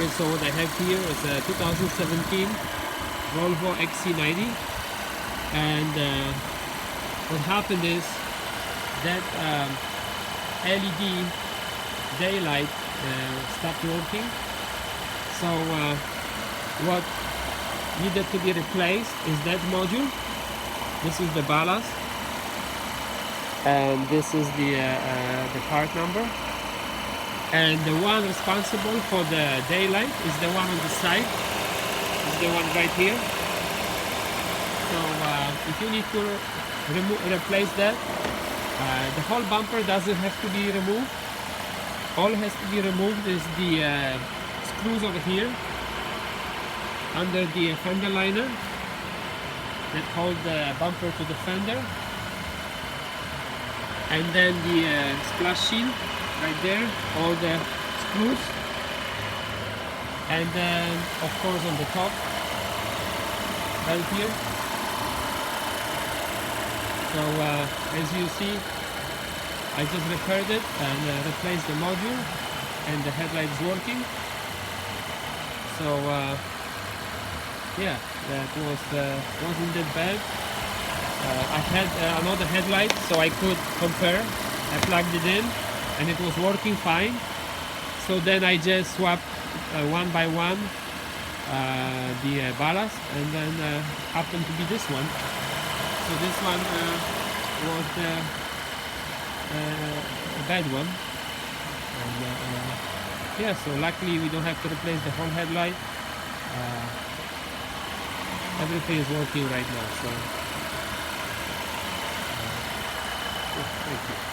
Okay, so what I have here is a 2017 Volvo XC90, and what happened is that LED daylight stopped working. So what needed to be replaced is that module. This is the ballast, and this is the part number. And the one responsible for the daylight is the one on the side. Is the one right here. So if you need to replace that, the whole bumper doesn't have to be removed. All has to be removed is the screws over here under the fender liner that hold the bumper to the fender, and then the splash shield right there, all the screws, and then of course on the top right here. So as you see, I just repaired it and replaced the module, and the headlight is working. So yeah, that wasn't that bad. I had another headlight, so I could compare. I plugged it in and it was working fine. So then I just swapped one by one the ballast, and then happened to be this one. So this one was a bad one, and yeah, so luckily we don't have to replace the whole headlight. Everything is working right now, so thank you.